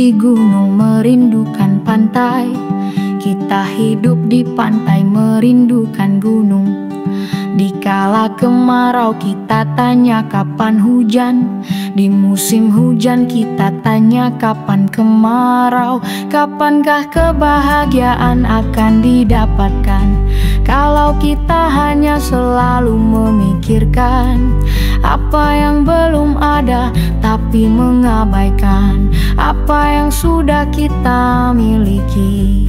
di gunung merindukan pantai. Kita hidup di pantai merindukan gunung. Dikala kemarau kita tanya kapan hujan. Di musim hujan kita tanya kapan kemarau. Kapankah kebahagiaan akan didapatkan kalau kita hanya selalu memikirkan apa yang belum ada, tapi mengabaikan apa yang sudah kita miliki.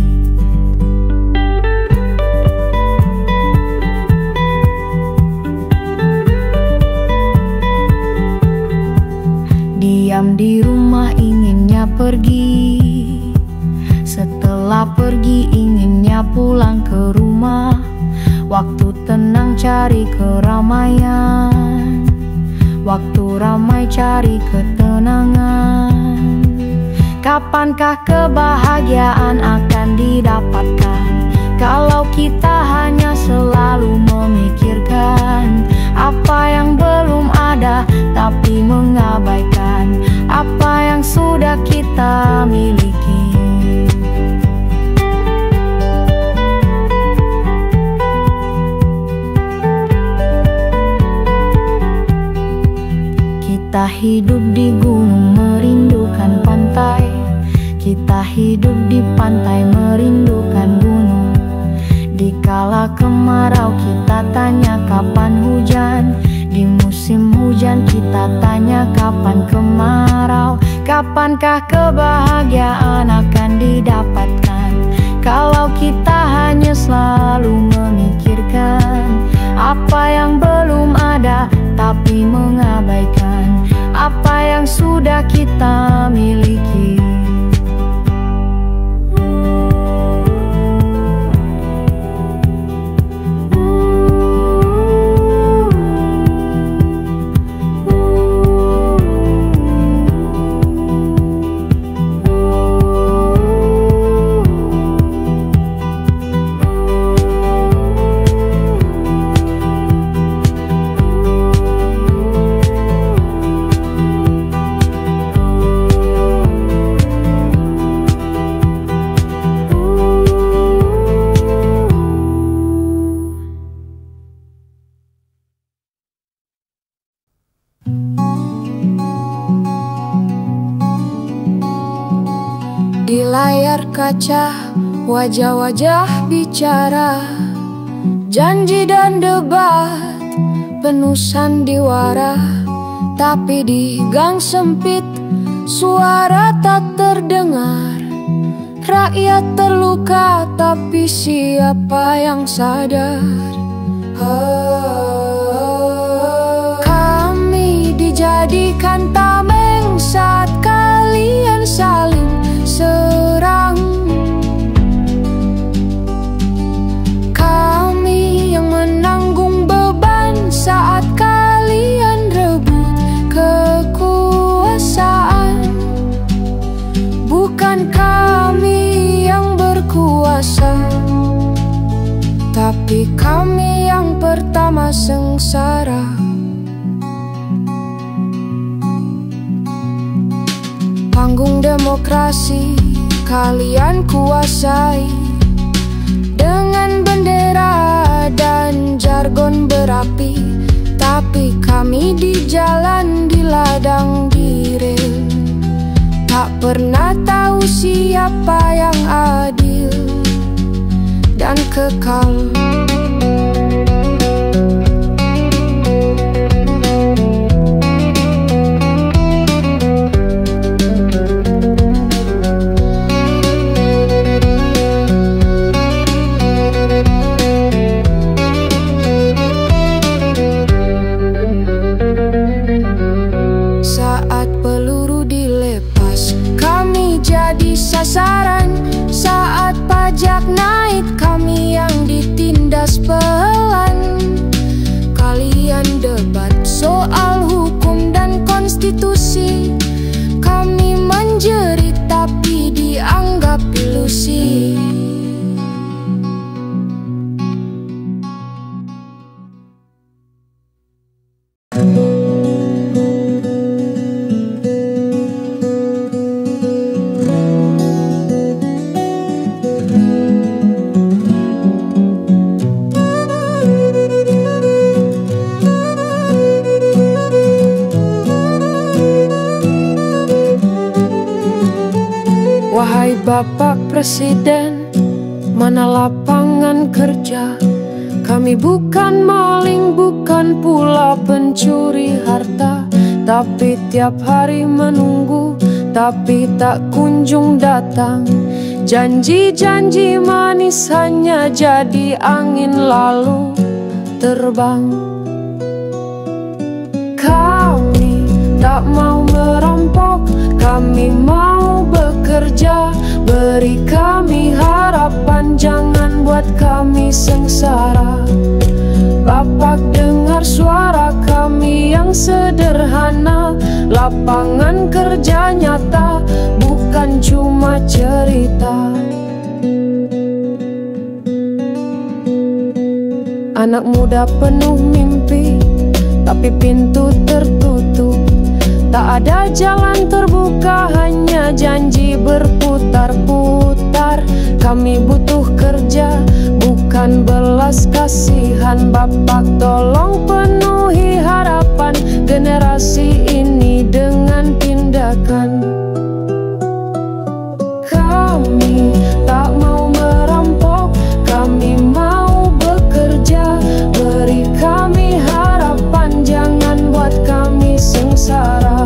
Diam di rumah inginnya pergi, setelah pergi inginnya pulang ke rumah. Waktu tenang cari keramaian, waktu ramai cari ketenangan. Kapankah kebahagiaan akan didapatkan kalau kita hanya selalu memikirkan apa yang belum ada, tapi mengabaikan apa yang sudah kita miliki. Kita hidup di gunung merindukan pantai. Kita hidup di pantai merindukan gunung. Dikala kemarau kita tanya kapan hujan. Di musim hujan kita tanya kapan kemarau. Kapankah kebahagiaan akan didapatkan kalau kita hanya selalu memikirkan apa yang belum ada, tapi mengabaikan apa yang sudah kita miliki. Di layar kaca, wajah-wajah bicara, janji dan debat, penuh sandiwara. Tapi di gang sempit, suara tak terdengar. Rakyat terluka, tapi siapa yang sadar? Kami dijadikan tameng saat kalian saling serang. Kami yang menanggung beban saat kalian rebut kekuasaan. Bukan kami yang berkuasa, tapi kami yang pertama sengsara. Panggung demokrasi kalian kuasai dengan bendera dan jargon berapi, tapi kami di jalan, di ladang, di rel, tak pernah tahu siapa yang adil dan kekal. Sasaran saat pajak naik, kami yang ditindak. Bapak Presiden, mana lapangan kerja? Kami bukan maling, bukan pula pencuri harta, tapi tiap hari menunggu, tapi tak kunjung datang. Janji-janji manis hanya jadi angin lalu terbang. Kami tak mau merampok, kami mau bekerja. Beri kami harapan, jangan buat kami sengsara. Bapak dengar suara kami yang sederhana. Lapangan kerja nyata, bukan cuma cerita. Anak muda penuh mimpi, tapi pintu tertutup. Tak ada jalan terbuka, hanya janji berputar-putar. Kami butuh kerja, bukan belas kasihan. Bapak tolong penuhi harapan generasi ini dengan tindakan. Kami tak mau merampok, kami mau bekerja. Beri kami harapan, jangan buat kami sengsara.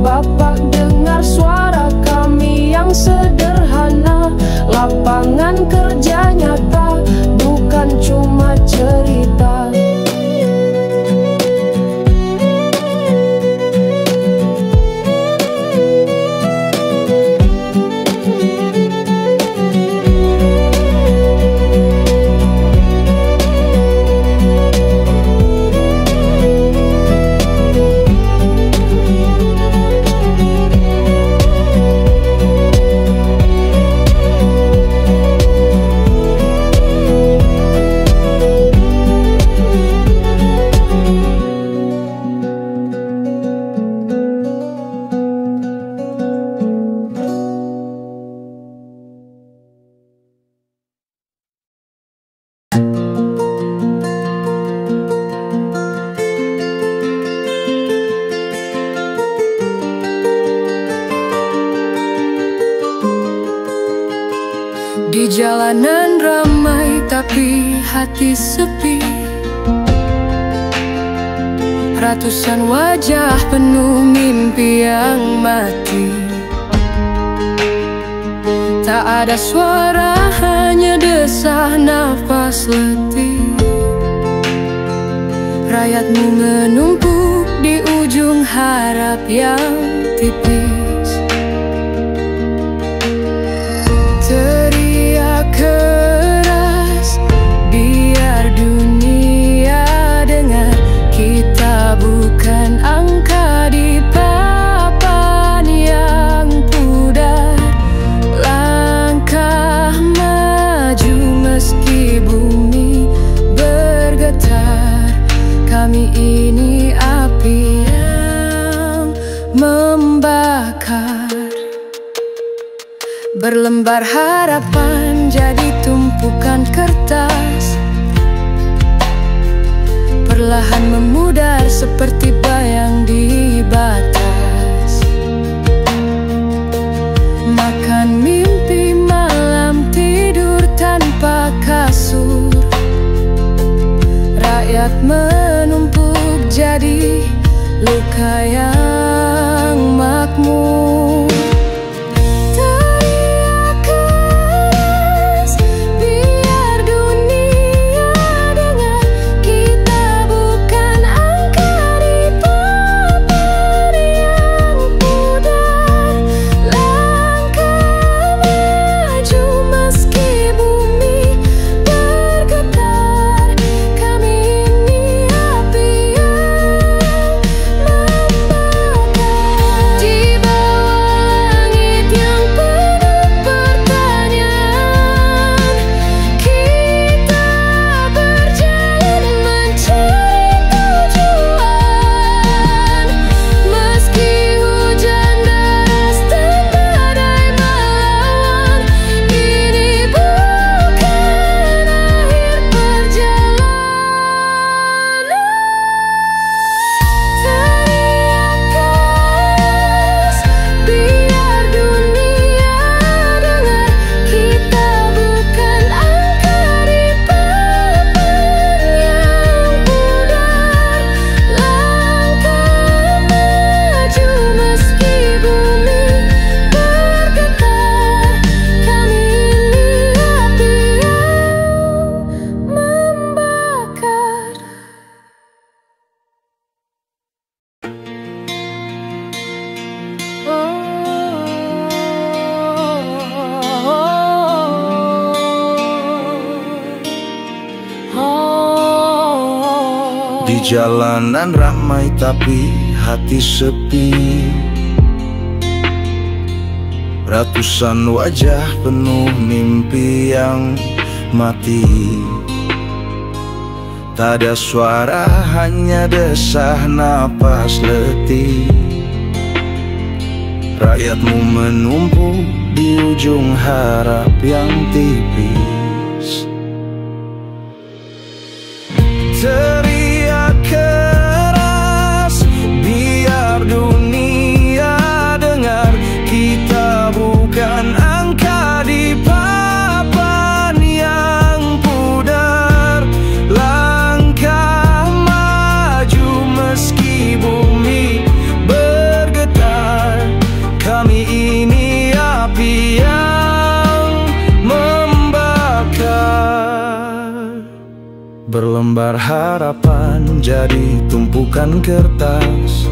Bapak dengar suara kami yang sederhana. Lapangan kerja nyata, bukan cuma cerita. Di jalanan ramai tapi hati sepi. Ratusan wajah penuh mimpi yang mati. Tak ada suara, hanya desah nafas letih. Rakyatmu menumpuk di ujung harap yang tipis. Keras, biar dunia dengar. Kita bukan angka di papan yang pudar. Langkah maju meski bumi bergetar. Kami ini api yang membakar. Berlembar harapan jadi tumpukan kertas, perlahan memudar seperti bayang di batas. Makan mimpi malam, tidur tanpa kasur. Rakyat menumpuk jadi luka yang makmur. Di bawah Di jalanan ramai tapi hati sepi. Ratusan wajah penuh mimpi yang mati. Tak ada suara, hanya desah napas letih. Rakyatmu menumpuk di ujung harap yang tipis. Teriak keras biar dunia dengar, kita bukan angka di papan yang pudar. Langkah maju meski bumi bergetar. Kami ini api yang membakar. Berlembar harapan jadi tumpukan kertas,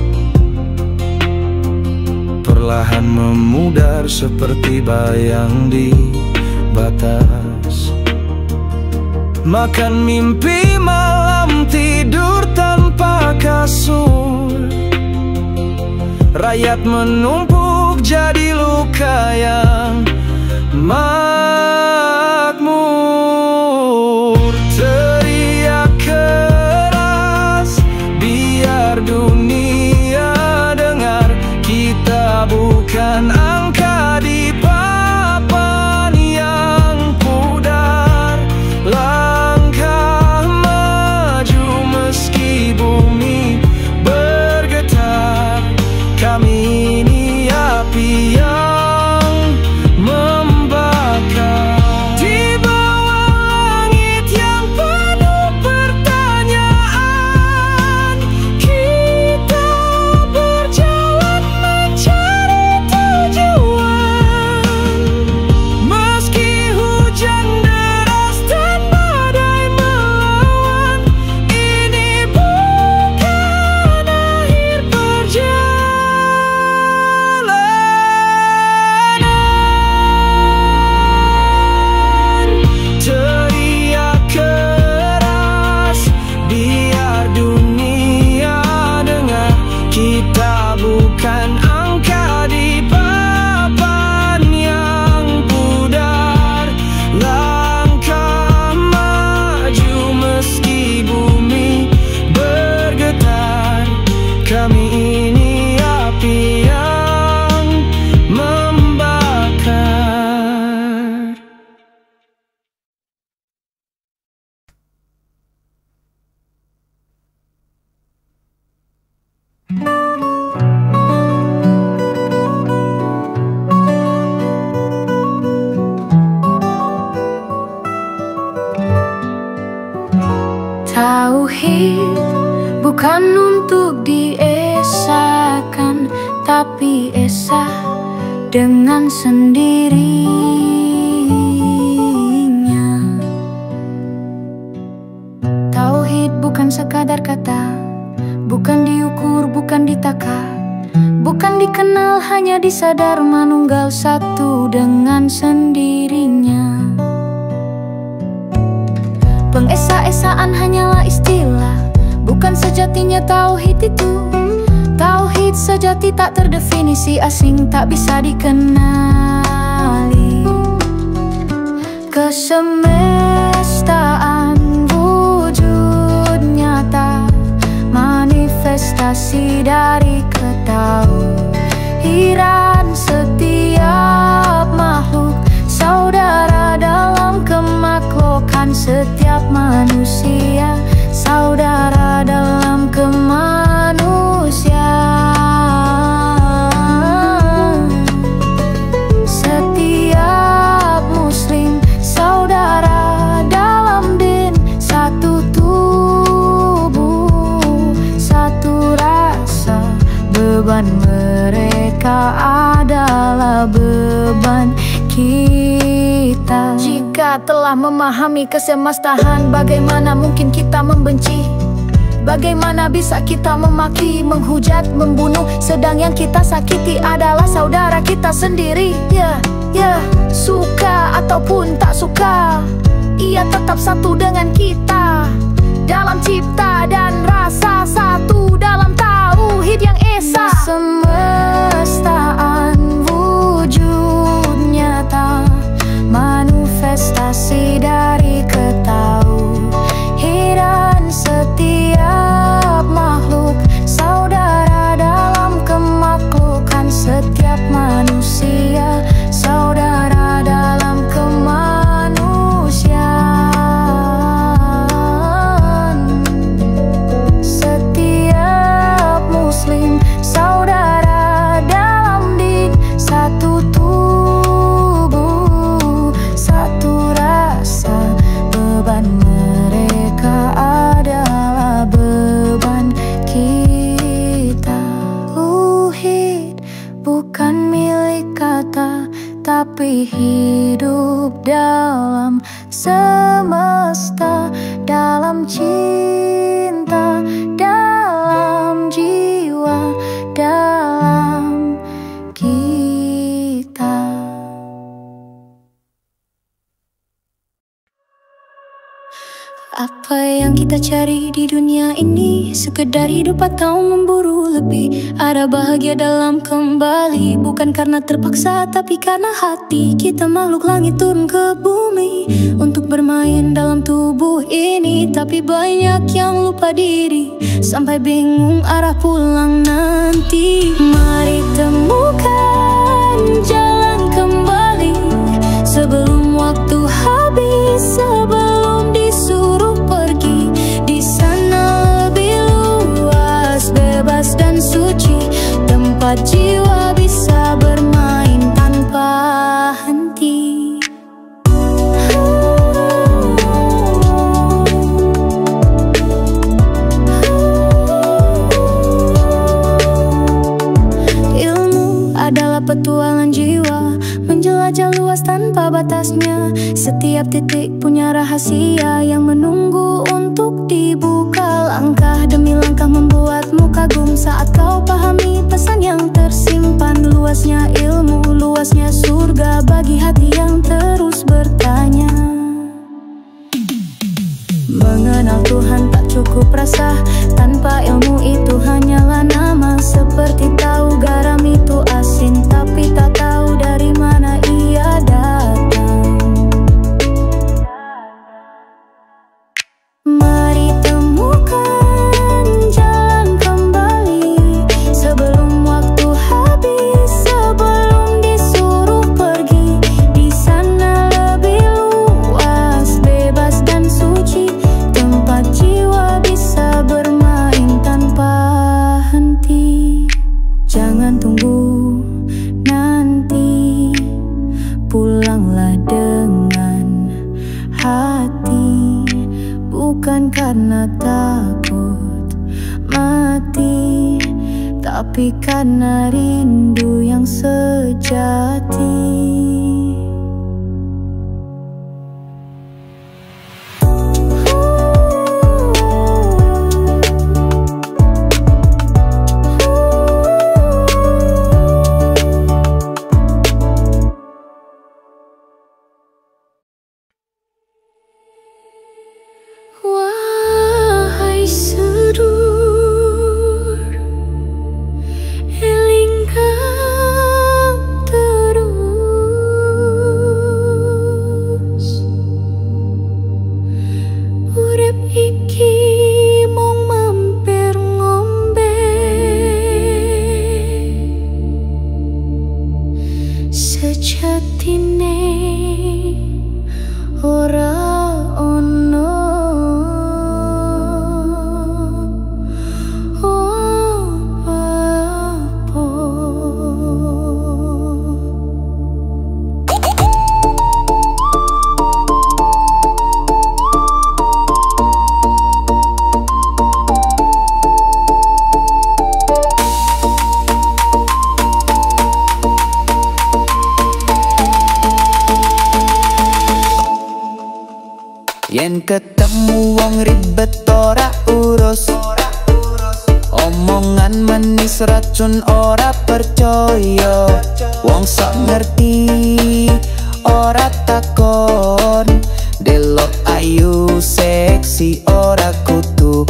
perlahan memudar seperti bayang di batas. Makan mimpi malam tidur tanpa kasur. Rakyat menumpuk jadi luka yang makmur. Teriak keras biar dunia dengar, kita bukan angka di papan yang pudar. Langkah maju meski bumi bergetar. Kami ini api yang membakar. Di bawah langit yang penuh pertanyaan, kita berjalan mencari tujuan. Meski hujan deras dan badai melawan, ini bukan akhir perjalanan. Teriak keras biar dunia dengar, kita bukan angka di papan yang pudar. Langkah maju meski bumi bergetar. Kami ini api yang membakar. Tauhid bukan untuk diesakan, tapi esa dengan sendirinya. Tauhid bukan sekadar kata, bukan diukur, bukan ditaka, bukan dikenal, hanya disadar manunggal satu dengan sendirinya. Pengesa-esaan hanyalah istilah, bukan sejatinya tauhid itu. Tauhid sejati tak terdefinisi, asing tak bisa dikenali. Kesemestaan wujud nyata, manifestasi dari ketahuan setiap makhluk, saudara dalam kemaklukan setiap manusia, saudara dalam kemanusiaan. Setiap muslim saudara dalam din, satu tubuh, satu rasa. Beban mereka adalah beban kita. Jika telah memahami kesemestaan, bagaimana mungkin kita membenci? Bagaimana bisa kita memaki, menghujat, membunuh, sedang yang kita sakiti adalah saudara kita sendiri? Ya, suka ataupun tak suka, ia tetap satu dengan kita dalam cipta dan rasa. Apa yang kita cari di dunia ini? Sekedar hidup atau memburu lebih? Ada bahagia dalam kembali, bukan karena terpaksa tapi karena hati. Kita makhluk langit turun ke bumi untuk bermain dalam tubuh ini. Tapi banyak yang lupa diri sampai bingung arah pulang nanti. Mari temukan jalan kembali sebelum waktu habis, sebelum disuruh pergi. Di sana lebih luas, bebas dan suci, tempat jiwa bisa bermain tanpa henti. Ilmu adalah petualangan jiwa, menjelajah luas tanpa batasnya. Setiap titik punya rahasia yang menunggu untuk dibuka. Langkah demi langkah membuatmu kagum saat kau pahami pesan yang tersimpan. Luasnya ilmu, luasnya surga bagi hati yang terus bertanya. Mengenal Tuhan tak cukup rasa, tanpa ilmu itu hanyalah nama. Seperti tahu garam itu asin, tapi tak tahu dari mana ia datang. Mari temukan jalan kembali sebelum waktu habis, sebelum disuruh pergi. Di sana lebih luas, bebas dan suci, tempat jiwa bisa bermain tanpa henti. Jangan tunggu nanti, pulanglah dengan hati, bukan karena takut mati, tapi karena rindu yang sejati. Wahai sedulur, elingkan terus. Urip iki mung mampir ngombe, sejatine ora ono yen ketemu wong ribet ora urus, omongan manis racun ora percaya. Wong sok ngerti ora takon, delok ayu seksi ora kudu.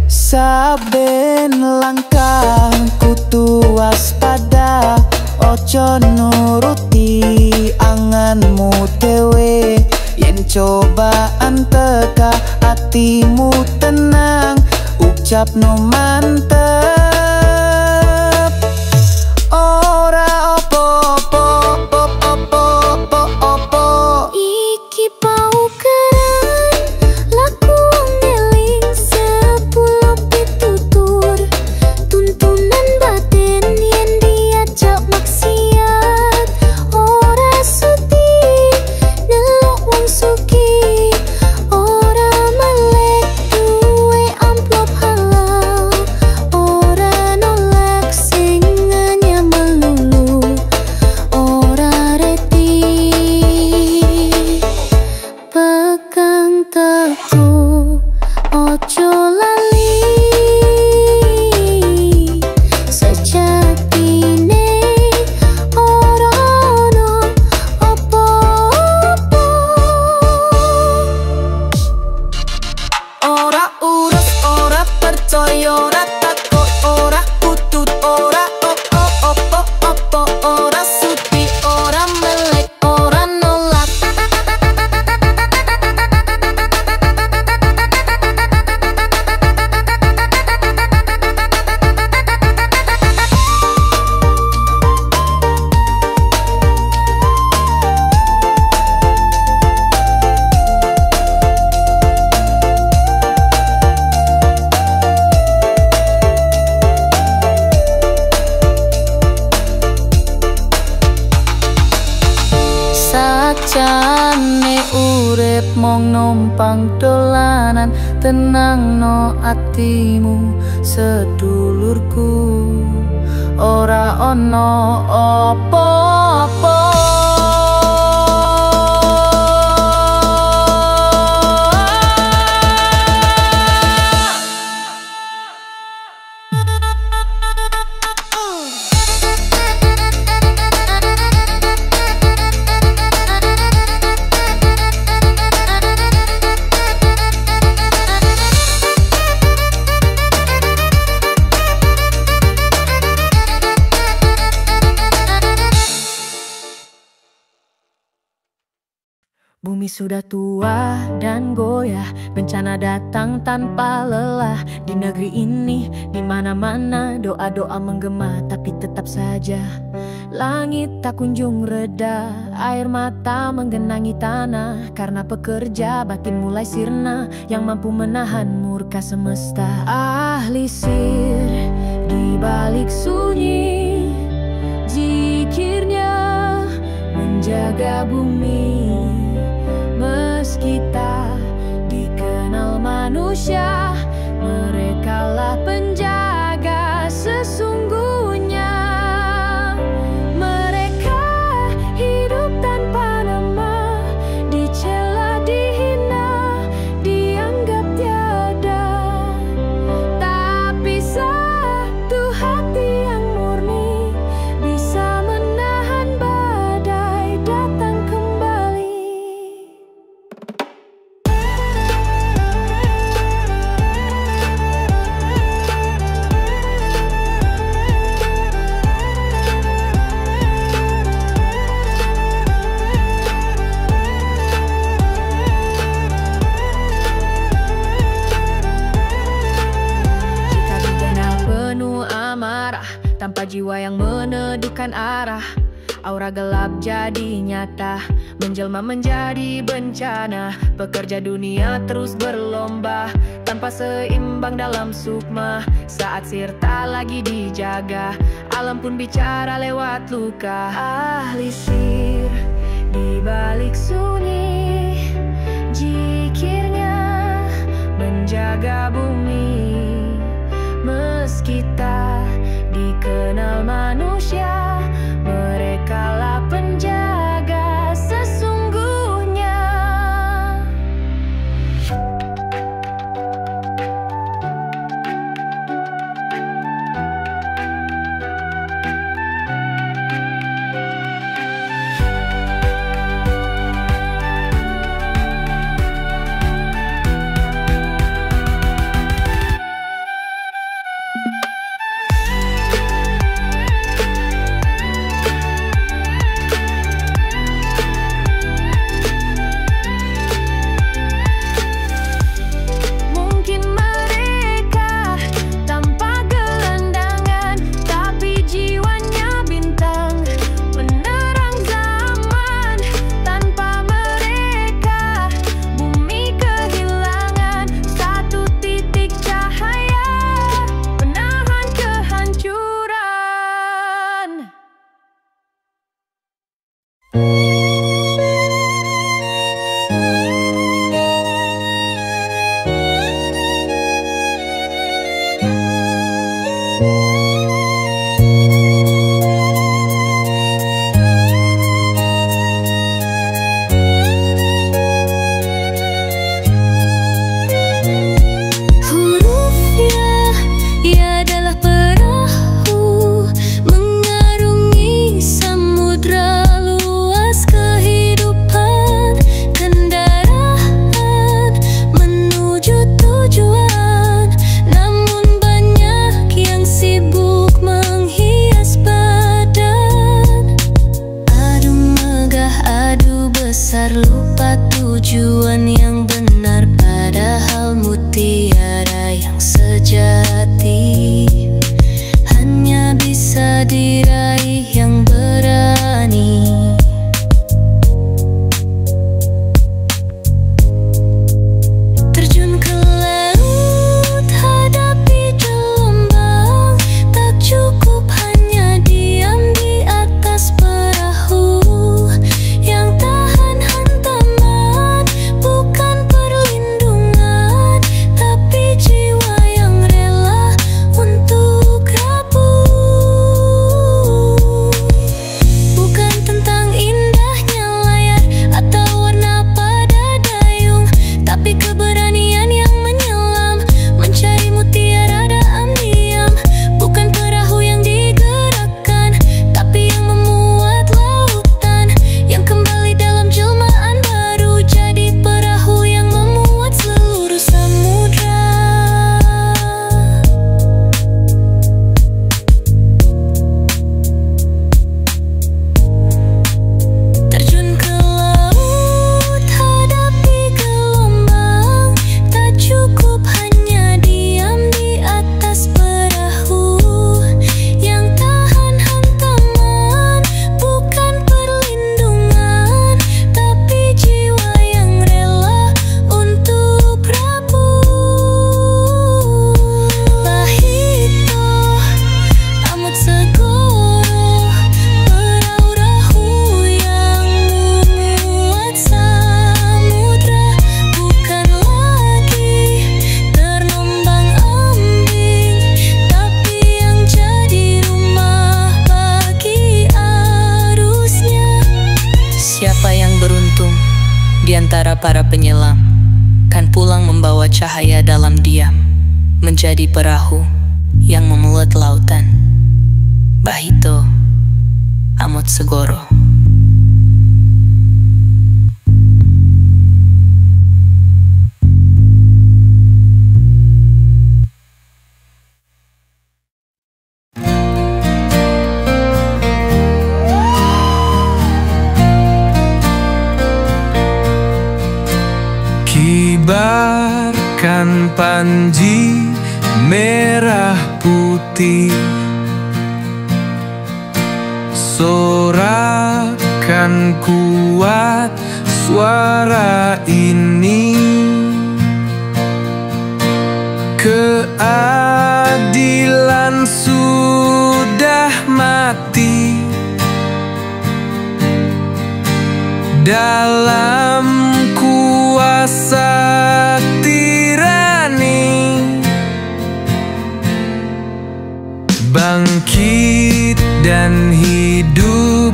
Saben langkah kudu waspada, ojo nuruti anganmu dewe. Yen cobaan teka hatimu tenang, ucapno mantep. Ora opo-opo. Iki paukeran laku ngeling sepuluh pitutur. Tuntunan batin yen diajak maksiat ora suti, nelok wong suki ora melek duwe amplop halal. mong numpang dolanan, tenang no atimu sedulurku, ora ono opo-opo. Bumi sudah tua dan goyah, bencana datang tanpa lelah. Di negeri ini, di mana-mana doa-doa menggema, tapi tetap saja langit tak kunjung reda. Air mata menggenangi tanah, karena pekerja batin mulai sirna, yang mampu menahan murka semesta. Ahli sir di balik sunyi, zikirnya menjaga bumi. Meski tak dikenal manusia, merekalah penjaga sesungguhnya. Mereka hidup tanpa nama, dicela, dihina, dianggap tiada. Tapi satu hati yang murni bisa menahan badai datang kembali. Tanpa jiwa yang meneduhkan arah, aura gelap jadi nyata, menjelma menjadi bencana. Pekerja dunia terus berlomba, tanpa seimbang dalam sukma. Saat sirta lagi dijaga, alam pun bicara lewat luka. Ahli sir di balik sunyi, zikirnya menjaga bumi. Meski tak dikenal manusia, merekalah penjaga sesungguhnya. para penyelam kan pulang membawa cahaya dalam diam, menjadi perahu yang memuat lautan. Bahito Amot Segoro. Kibarkan panji merah putih, sorakan kuat suara ini. Keadilan sudah mati dalam kuasa tirani. Bangkit dan hidup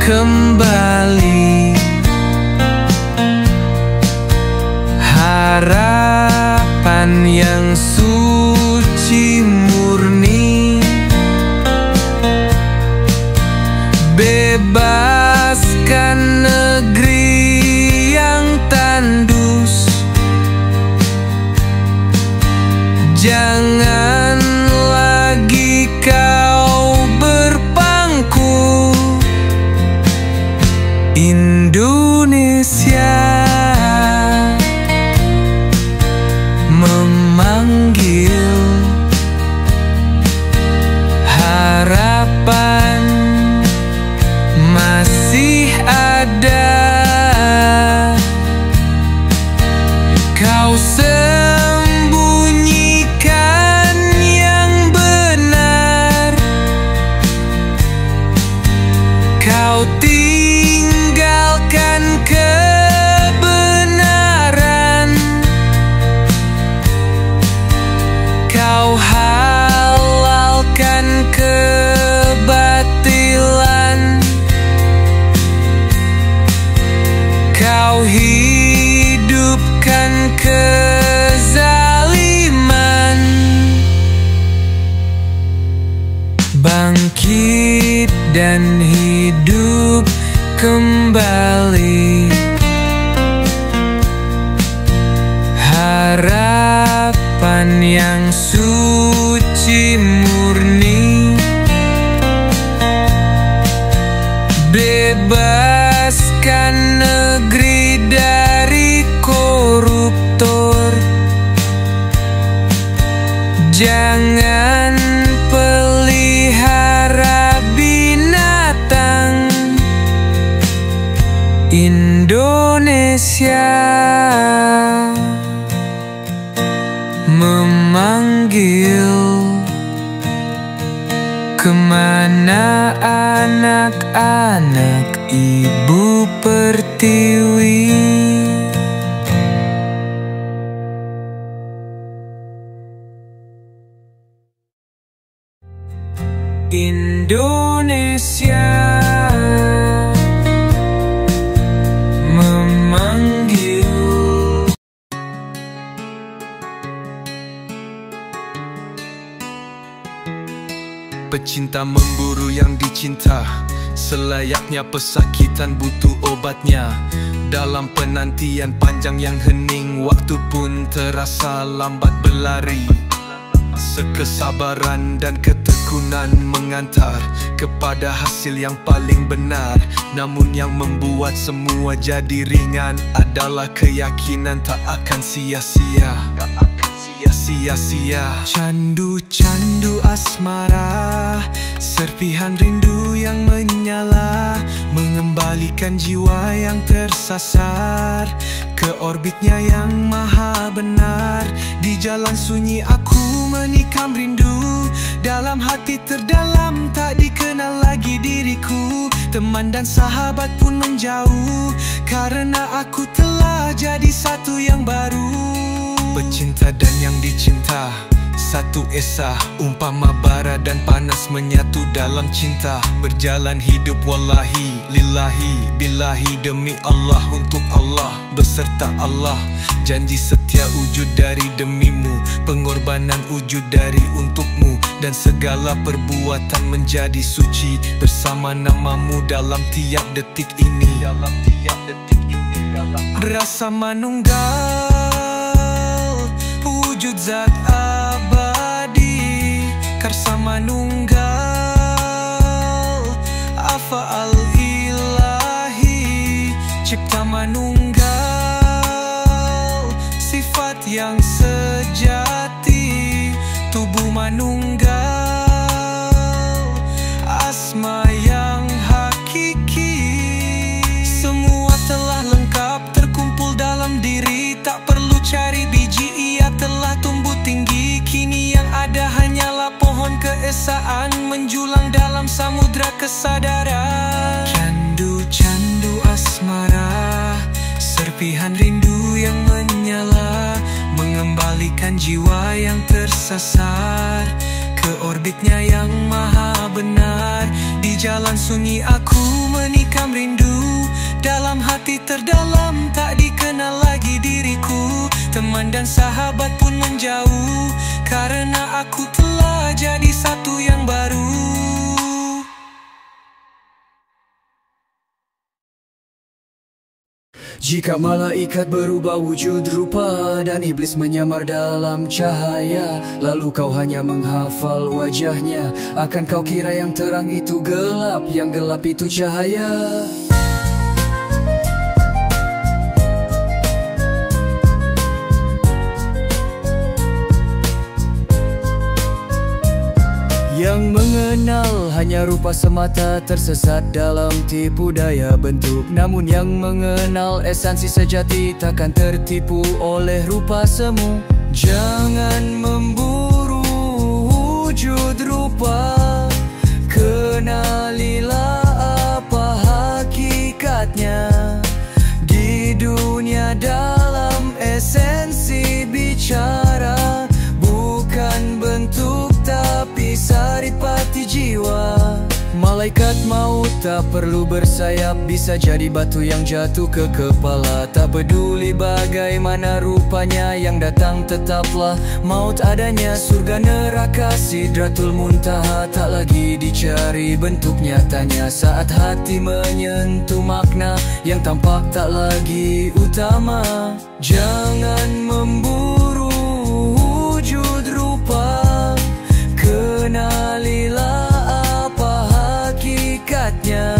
kembali, harapan yang suci murni. Bebaskan negeri yang tandus, jangan lagi kau berpangku. Indonesia memanggil, harapan masih ada. Kau sembunyikan yang benar, kau tinggalkan kebenaran, kau halalkan kebatilan, kau hidupkan kezaliman. Bangkit dan hidup kembali, harapan yang suci murni. Bebaskan negeri dari koruptor, jangan pelihara binatang. Indonesia memanggil, kemana anak-anak Ibu Pertiwi? Indonesia memanggil. Pecinta memburu yang dicinta, selayaknya pesakitan butuh obatnya. Dalam penantian panjang yang hening, waktu pun terasa lambat berlari. Sekesabaran dan ketekunan mengantar kepada hasil yang paling benar. Namun yang membuat semua jadi ringan adalah keyakinan tak akan sia-sia. Candu-candu asmara, serpihan rindu yang menyala, mengembalikan jiwa yang tersasar ke orbitnya yang maha benar. Di jalan sunyi aku menikam rindu, dalam hati terdalam tak dikenal lagi diriku. Teman dan sahabat pun menjauh, karena aku telah jadi satu yang baru. Pecinta dan yang dicinta, satu esa. Umpama bara dan panas menyatu dalam cinta. Berjalan hidup wallahi, lillahi, billahi, demi Allah, untuk Allah, beserta Allah. Janji setia wujud dari demimu, pengorbanan wujud dari untukmu, dan segala perbuatan menjadi suci bersama namamu dalam tiap detik ini. Rasa manunggal, wujud zat abadi, karsa manunggal, afa'al ilahi, cipta manunggal, sifat yang sejati, tubuh manunggal, asma yang hakiki. Semua telah lengkap terkumpul dalam diri, tak perlu cari biji, ia telah tumbuh tinggi. Kini yang ada hanyalah pohon keesaan menjulang dalam samudra kesadaran. Candu-candu asmara, serpihan rindu yang menyala, mengembalikan jiwa yang tersasar ke orbitnya yang maha benar. Di jalan sunyi aku menikam rindu, dalam hati terdalam tak dikenal lagi diriku. Teman dan sahabat pun menjauh, karena aku telah jadi satu yang baru. Jika malaikat berubah wujud rupa dan iblis menyamar dalam cahaya, lalu kau hanya menghafal wajahnya, akan kau kira yang terang itu gelap, yang gelap itu cahaya. Yang mengenal hanya rupa semata, tersesat dalam tipu daya bentuk. Namun yang mengenal esensi sejati takkan tertipu oleh rupa semu. Jangan memburu wujud rupa, kenalilah apa hakikatnya. Di dunia dalam esensi bicara, bukan bentuk tapi saripati jiwa. Malaikat maut tak perlu bersayap, bisa jadi batu yang jatuh ke kepala. Tak peduli bagaimana rupanya, yang datang tetaplah maut adanya. Surga neraka sidratul muntaha, tak lagi dicari bentuk nyatanya. Saat hati menyentuh makna, yang tampak tak lagi utama. Jangan memburu wujud rupa, kenalilah apa hakikatnya.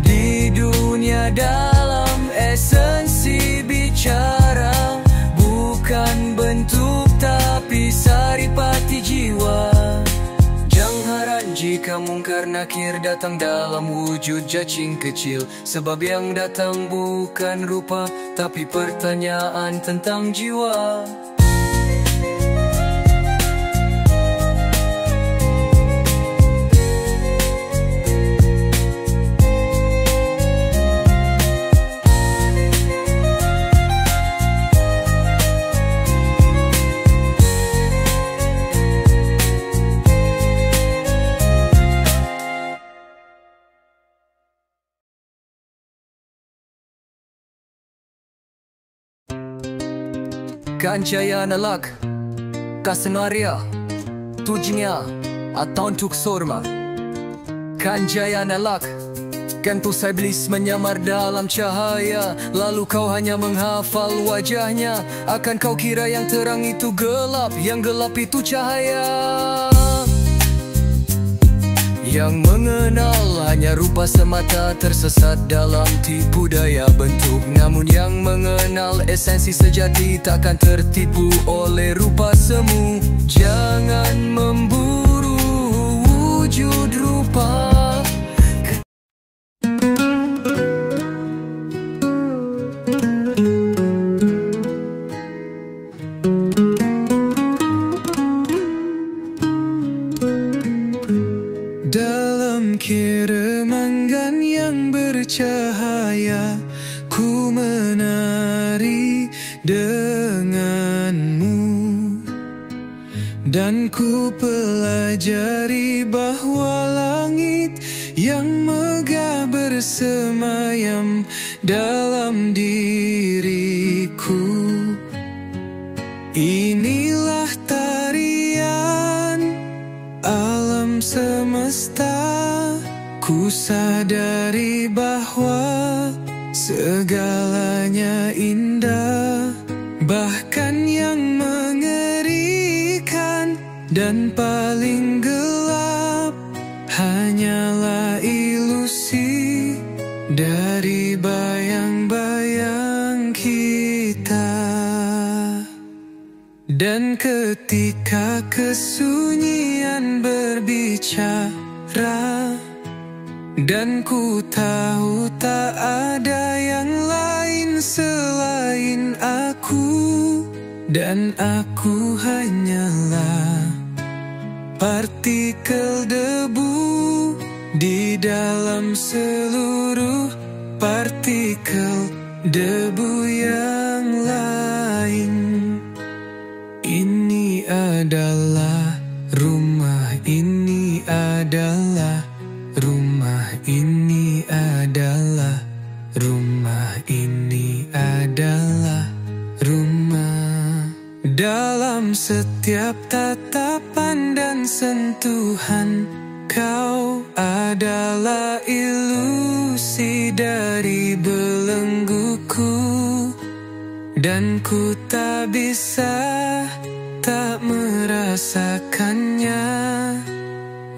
Di dunia dalam esensi bicara, bukan bentuk tapi saripati jiwa. Jangan heran jika mungkar nakir datang dalam wujud cacing kecil, sebab yang datang bukan rupa tapi pertanyaan tentang jiwa. Kancaya nalak, kasenaria, tujunya atau untuk sorma. Kanjaya nalak, kentu iblis menyamar dalam cahaya, lalu kau hanya menghafal wajahnya, akan kau kira yang terang itu gelap, yang gelap itu cahaya. Yang mengenal hanya rupa semata, tersesat dalam tipu daya bentuk. Namun yang mengenal esensi sejati takkan tertipu oleh rupa semu. Jangan memburu wujud rupa, dalam keremangan yang bercahaya, ku menari denganmu. Dan ku pelajari bahwa langit yang megah bersemayam dalam diriku. Inilah tarian alam semesta. Ku sadari bahwa segalanya indah, bahkan yang mengerikan dan paling gelap hanyalah ilusi dari bayang-bayang kita. Dan ketika kesunyian berbicara, dan ku tahu tak ada yang lain selain aku, dan aku hanyalah partikel debu di dalam seluruh partikel debu yang lain. Ini adalah rumah, ini adalah rumah, ini adalah rumah, ini adalah rumah. Dalam setiap tatapan dan sentuhan, kau adalah ilusi dari belengguku. Dan ku tak bisa tak merasakannya,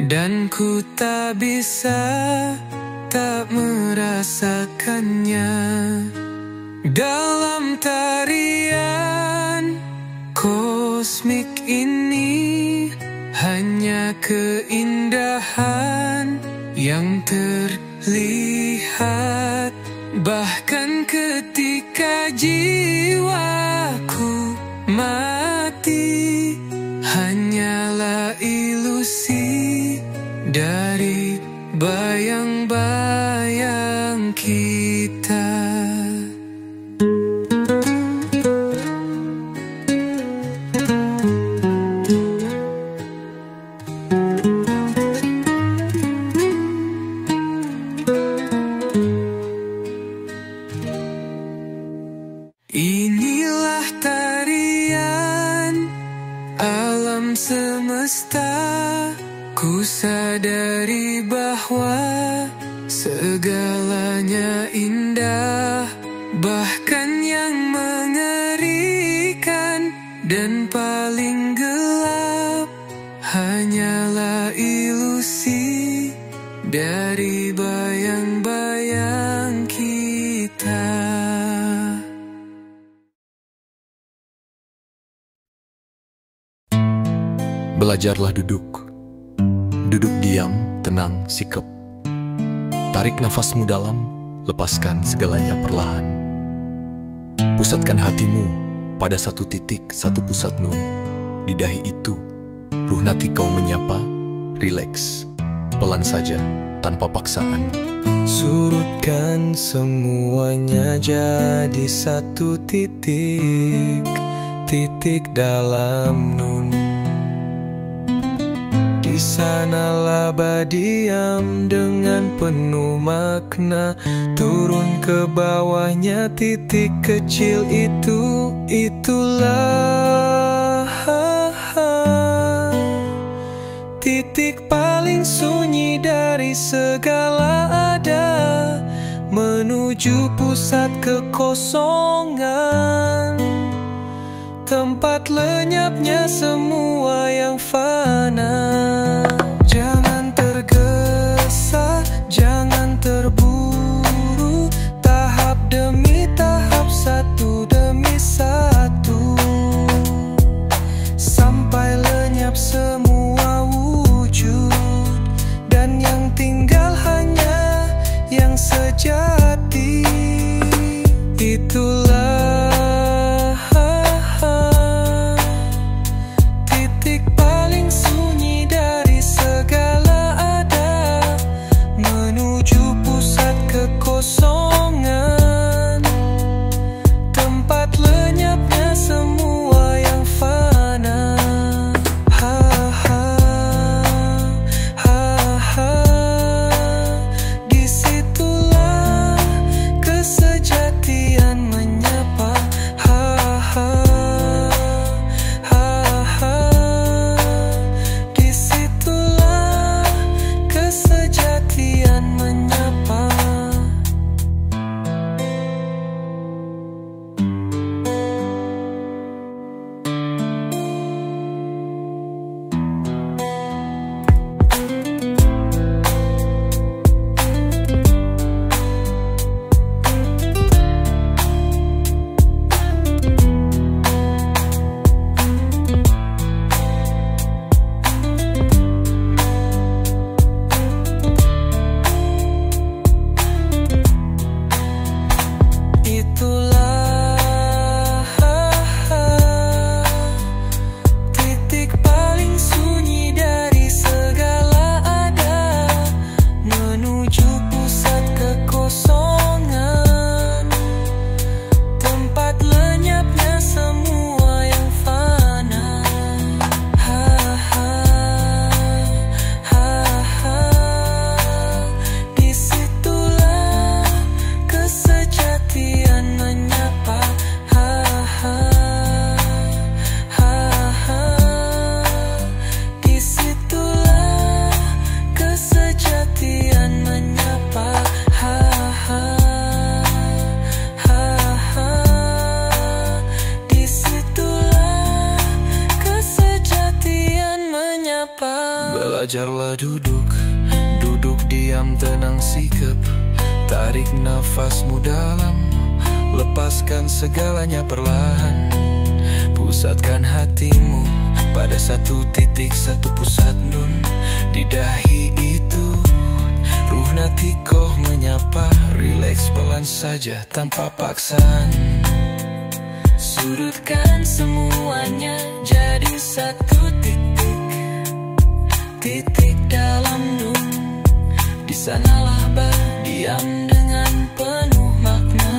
dan ku tak bisa tak merasakannya. Dalam tarian kosmik ini hanya keindahan yang terlihat. Bahkan ketika jiwaku mati, hanyalah ilusi dari bayang-bayang kita. Inilah tarian alam semesta. Ku sadari bahwa segalanya indah, bahkan yang mengerikan dan paling gelap hanyalah ilusi dari bayang-bayang kita. Belajarlah duduk. Duduk diam, tenang, sikap. Tarik nafasmu dalam, lepaskan segalanya perlahan. Pusatkan hatimu pada satu titik, satu pusat nun. Di dahi itu, ruh nanti kau menyapa, rileks. Pelan saja, tanpa paksaan. Surutkan semuanya jadi satu titik, titik dalam nun. Di sanalah berdiam dengan penuh makna. Turun ke bawahnya titik kecil itu, itulah titik paling sunyi dari segala ada, menuju pusat kekosongan, tempat lenyapnya semua yang fana. Jangan tergesa, jangan terburu, tahap demi tahap, satu demi satu, sampai lenyap semua wujud, dan yang tinggal hanya yang sejati. Itulah titik paling sunyi dari Belajarlah duduk, duduk diam tenang sikap. Tarik nafasmu dalam, lepaskan segalanya perlahan. Pusatkan hatimu pada satu titik, satu pusat nun. Di dahi itu ruh natikoh menyapa. Relax pelan saja tanpa paksaan. Sudutkan semuanya jadi satu titik, titik dalam nun. Di sanalah berdiam dengan penuh makna.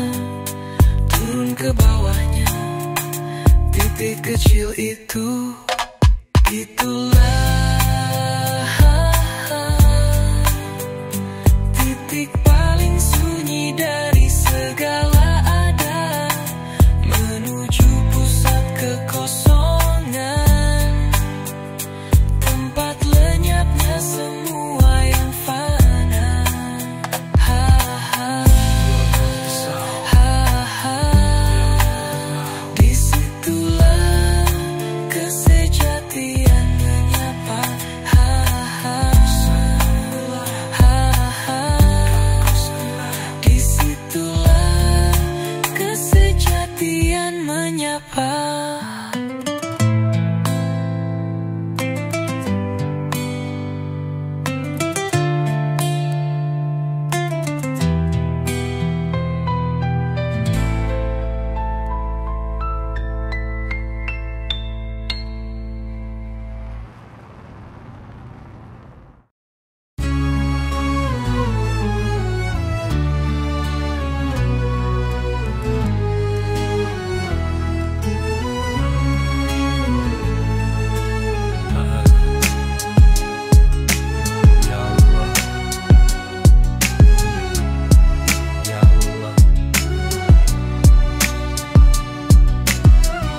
Turun ke bawahnya, titik kecil itu, itulah titik paling sunyi dari segala ada, menuju pusat kekosongan, tempat lenyapnya semua yang fana. Disitulah kesejatian menyapa. Disitulah kesejatian menyapa.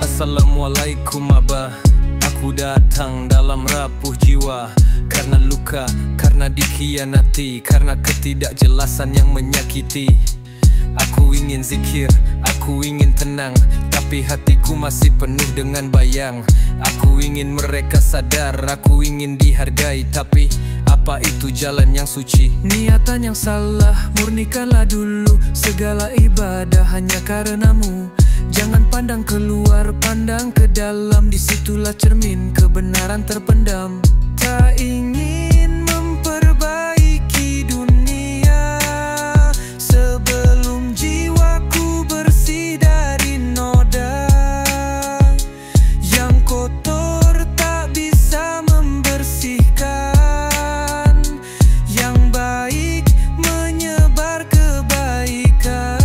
Assalamualaikum Abah. Aku datang dalam rapuh jiwa, karena luka, karena dikhianati, karena ketidakjelasan yang menyakiti. Aku ingin zikir, aku ingin tenang, tapi hatiku masih penuh dengan bayang. Aku ingin mereka sadar, aku ingin dihargai, tapi apa itu jalan yang suci? Niatan yang salah, murnikanlah dulu segala ibadah hanya karenamu. Jangan pandang keluar, pandang ke dalam. Disitulah cermin kebenaran terpendam. Tak ingin memperbaiki dunia sebelum jiwaku bersih dari noda. Yang kotor tak bisa membersihkan, yang baik menyebar kebaikan.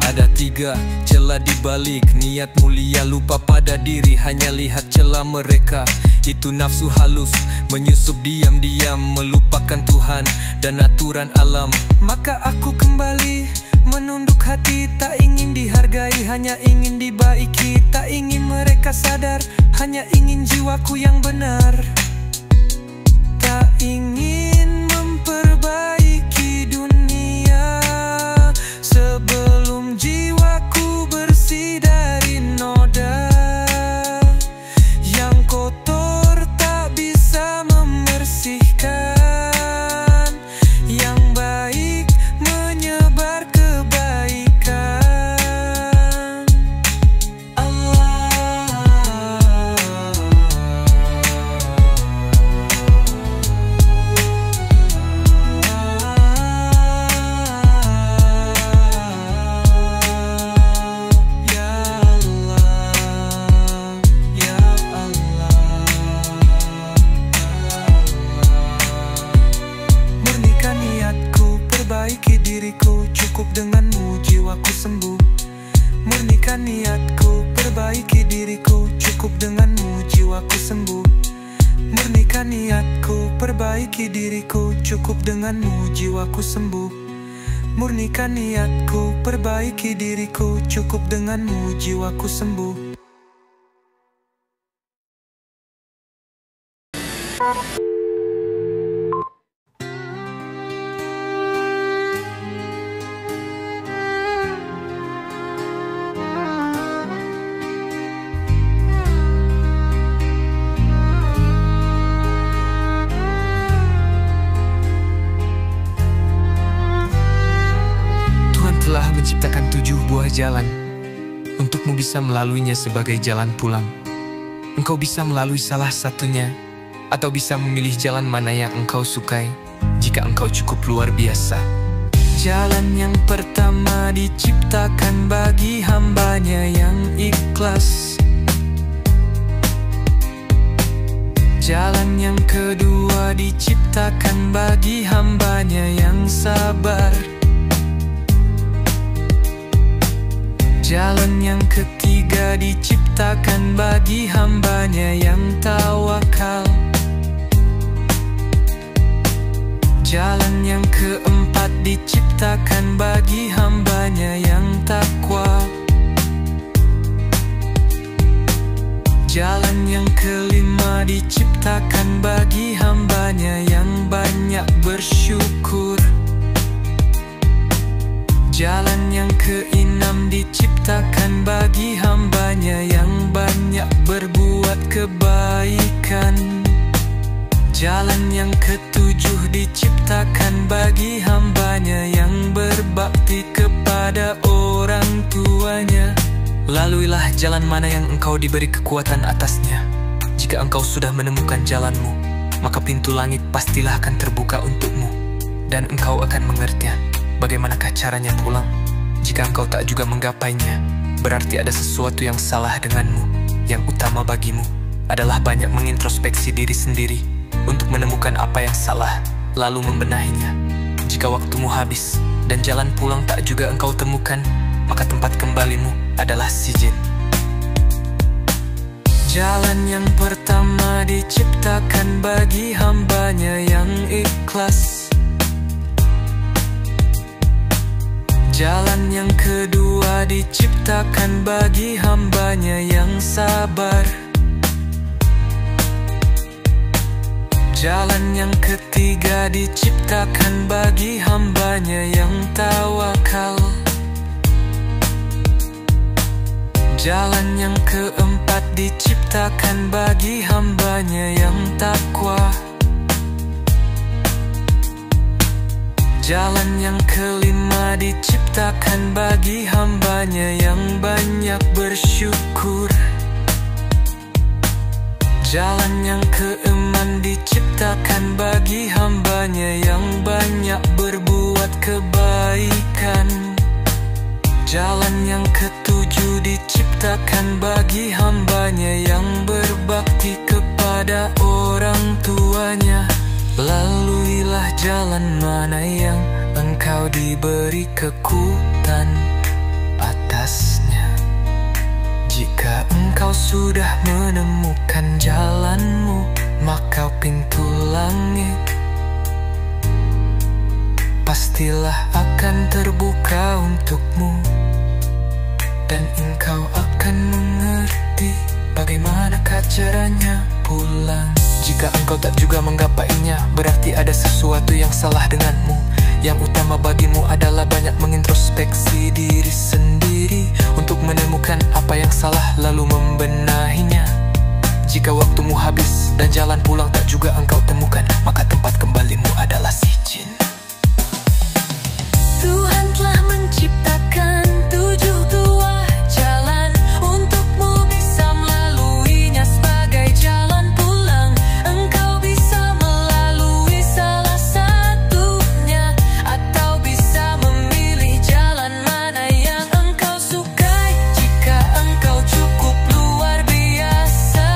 Ada tiga celah di balik niat mulia, lupa pada diri, hanya lihat celah mereka. Itu nafsu halus menyusup diam-diam, melupakan Tuhan dan aturan alam. Maka aku kembali menunduk hati, tak ingin dihargai, hanya ingin dibaiki. Tak ingin mereka sadar, hanya ingin jiwaku yang benar. Tak ingin memperbaiki dunia sebelum jiwaku bersih dari noda. Yang kotor tak bisa membersihkan, yang baik menyebar kebaikan. Murnikan niatku, perbaiki diriku, cukup denganmu jiwaku sembuh. Murnikan niatku, perbaiki diriku, cukup denganmu jiwaku sembuh. Murnikan niatku, perbaiki diriku, cukup denganmu jiwaku sembuh. Murnikan niatku, perbaiki diriku, cukup denganmu jiwaku sembuh. jalan. Untukmu bisa melaluinya sebagai jalan pulang. Engkau bisa melalui salah satunya, atau bisa memilih jalan mana yang engkau sukai, jika engkau cukup luar biasa. Jalan yang pertama diciptakan bagi hambanya yang ikhlas. Jalan yang kedua diciptakan bagi hambanya yang sabar. Jalan yang ketiga diciptakan bagi hambanya yang tawakal. Jalan yang keempat diciptakan bagi hambanya yang takwa. Jalan yang kelima diciptakan bagi hambanya yang banyak bersyukur. Jalan yang keenam diciptakan bagi hambanya yang banyak berbuat kebaikan. Jalan yang ketujuh diciptakan bagi hambanya yang berbakti kepada orang tuanya. Laluilah jalan mana yang engkau diberi kekuatan atasnya. Jika engkau sudah menemukan jalanmu, maka pintu langit pastilah akan terbuka untukmu, dan engkau akan mengerti bagaimanakah caranya pulang. Jika engkau tak juga menggapainya, berarti ada sesuatu yang salah denganmu. Yang utama bagimu adalah banyak mengintrospeksi diri sendiri untuk menemukan apa yang salah, lalu membenahinya. Jika waktumu habis dan jalan pulang tak juga engkau temukan, maka tempat kembalimu adalah sijin. Jalan yang pertama diciptakan bagi hambanya yang ikhlas. Jalan yang kedua diciptakan bagi hambanya yang sabar. Jalan yang ketiga diciptakan bagi hambanya yang tawakal. Jalan yang keempat diciptakan bagi hambanya yang takwa. Jalan yang kelima diciptakan bagi hambanya yang banyak bersyukur. Jalan yang keenam diciptakan bagi hambanya yang banyak berbuat kebaikan. Jalan yang ketujuh diciptakan bagi hambanya yang berbakti kepada orang tuanya. Laluilah jalan mana yang engkau diberi kekuatan atasnya. Jika engkau sudah menemukan jalanmu, maka pintu langit pastilah akan terbuka untukmu, dan engkau akan mengerti bagaimanakah caranya pulang. Jika engkau tak juga menggapainya, berarti ada sesuatu yang salah denganmu. Yang utama bagimu adalah banyak mengintrospeksi diri sendiri untuk menemukan apa yang salah lalu membenahinya. Jika waktumu habis dan jalan pulang tak juga engkau temukan, maka tempat kembalimu adalah sijin. Tuhan telah menciptakan 7 buah jalan untukmu bisa melaluinya sebagai jalan pulang. Engkau bisa melalui salah satunya, atau bisa memilih jalan mana yang engkau sukai, jika engkau cukup luar biasa.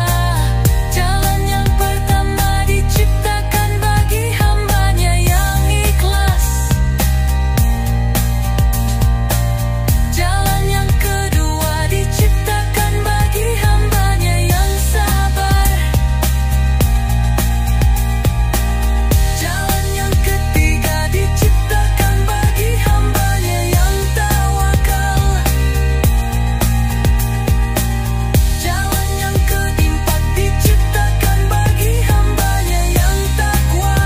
Jalan yang pertama diciptakan bagi hambanya yang ikhlas. Jalan yang kedua diciptakan bagi hambanya yang sabar. Jalan yang ketiga diciptakan bagi hambanya yang tawakal. Jalan yang keempat diciptakan bagi hambanya yang takwa.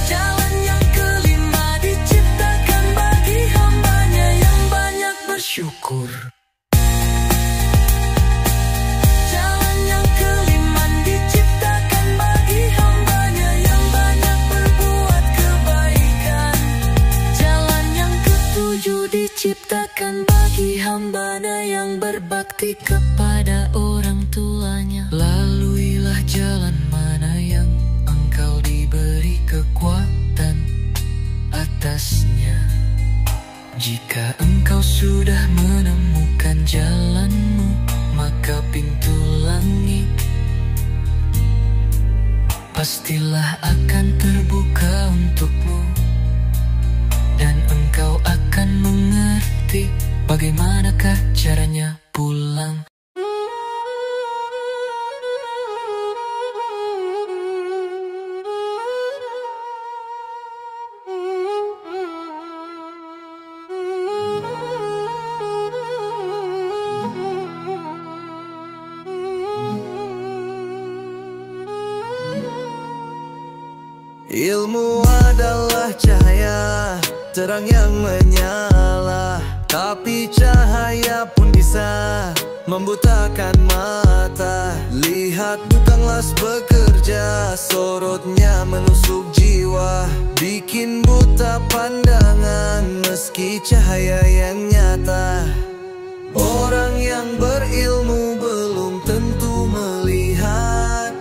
Jalan yang kelima diciptakan bagi hambanya yang banyak bersyukur. Jalan yang keenam diciptakan bagi hambanya yang banyak berbuat kebaikan. Jalan diciptakan bagi hambanya yang berbakti kepada orang tuanya. Laluilah jalan mana yang engkau diberi kekuatan atasnya. Jika engkau sudah menemukan jalanmu, maka pintu langit pastilah akan terbuka untukmu, dan engkau akan mengerti bagaimanakah caranya pulang. Ilmu adalah cahaya, terang yang menyala. Tapi cahaya pun bisa membutakan mata. Lihat tukang las bekerja, sorotnya menusuk jiwa, bikin buta pandangan meski cahaya yang nyata. Orang yang berilmu belum tentu melihat,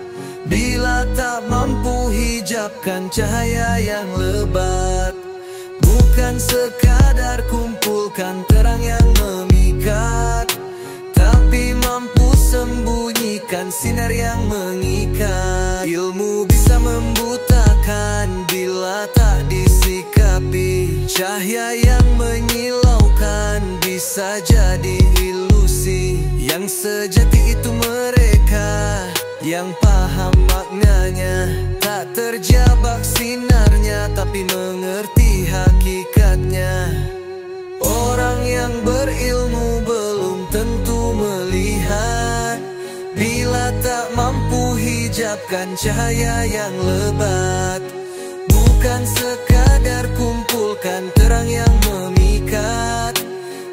bila tak mampu hijabkan cahaya yang lebat. Bukan sekadar kumpulkan terang yang memikat, tapi mampu sembunyikan sinar yang mengikat. Ilmu bisa membutakan bila tak disikapi. Cahaya yang menyilaukan bisa jadi ilusi. Yang sejati itu mereka yang paham maknanya, tak terjebak sinarnya, tapi mengerti hakikatnya. Orang yang berilmu belum tentu melihat, bila tak mampu hijabkan cahaya yang lebat. Bukan sekadar kumpulkan terang yang memikat,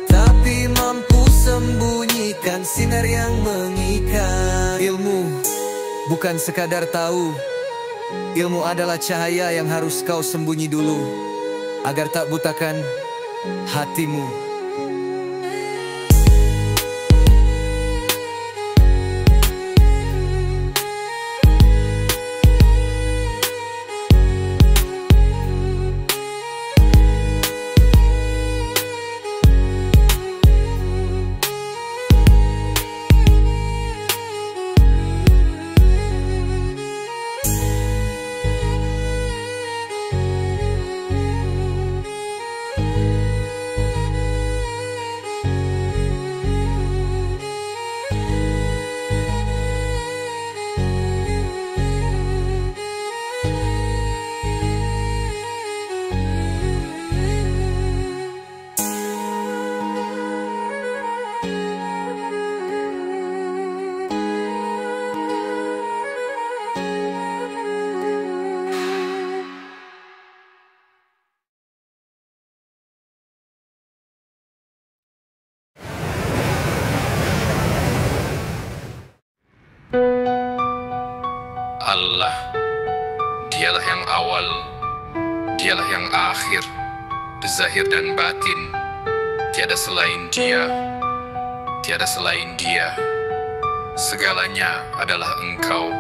tapi mampu sembunyikan sinar yang mengikat. Ilmu bukan sekadar tahu, ilmu adalah cahaya yang harus kau sembunyi dulu, agar tak butakan hatimu. Allah, dialah yang awal, dialah yang akhir, zahir dan batin. Tiada selain dia, tiada selain dia. Segalanya adalah engkau,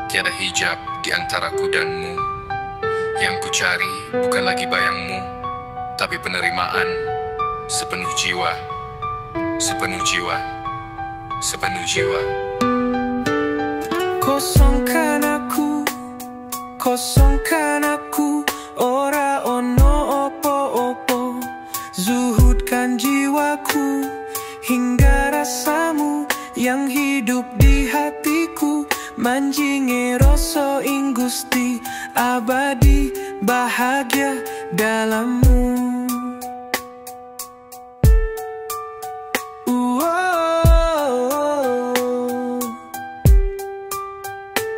tiada hijab di antaraku danmu. Yang ku cari bukan lagi bayangmu, tapi penerimaan sepenuh jiwa, sepenuh jiwa, sepenuh jiwa. Kosongkan aku, ora ono opo-opo. Zuhudkan jiwaku, hingga rasamu yang hidup di hatiku. Manjinge rasa ing Gusti, abadi bahagia dalammu.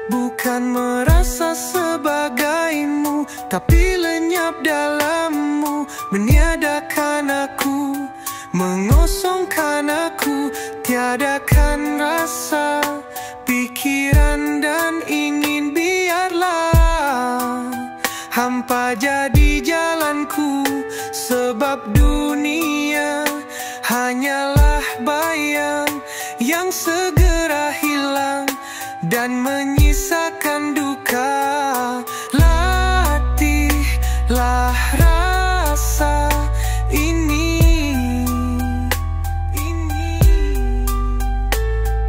Bukan merasa sebagaimu, tapi lenyap dalammu. Meniadakan aku, mengosongkan aku. Tiadakan rasa, pikiran dan ingin, biarlah hampa jadi jalanku. Sebab dunia hanyalah bayang yang segera hilang dan menyisakan duka. Latihlah rasa ini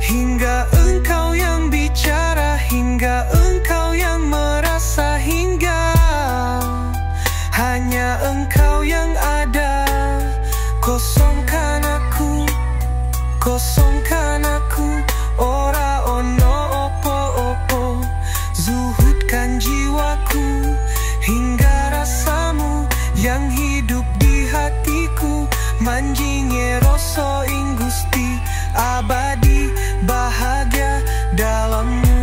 hingga engkau yang bicara, hingga engkau yang merasa, hingga hanya engkau yang ada. Kosongkan aku, kosongkan aku, ora ono opo-opo. Zuhudkan jiwaku hingga rasamu yang hidup di hatiku. Manjinge rasa ing Gusti, abadi bahagia dalammu.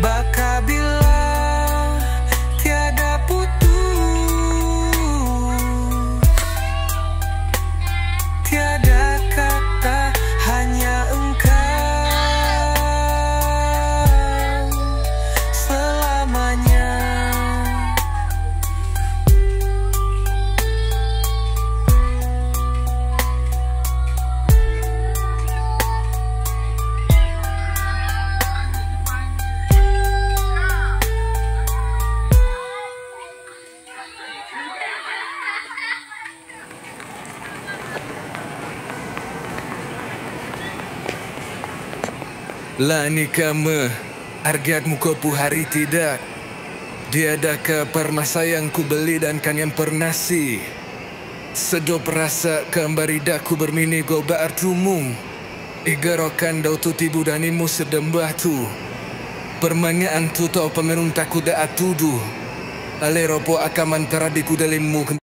Bakabila tiada putus, tiada kata, hanya engkau selamanya. Lani kamu, hargamu kopu hari tidak. Tiadakah pernah sayang ku beli dan kan yang pernah si sedop rasa kembali daku bermini goba artumu. Igarokan dau tu tibu danimu sedembah tu. Permanyaan tu tau pemerintahku da atudu. Ale ropo akaman teradiku dalimmu.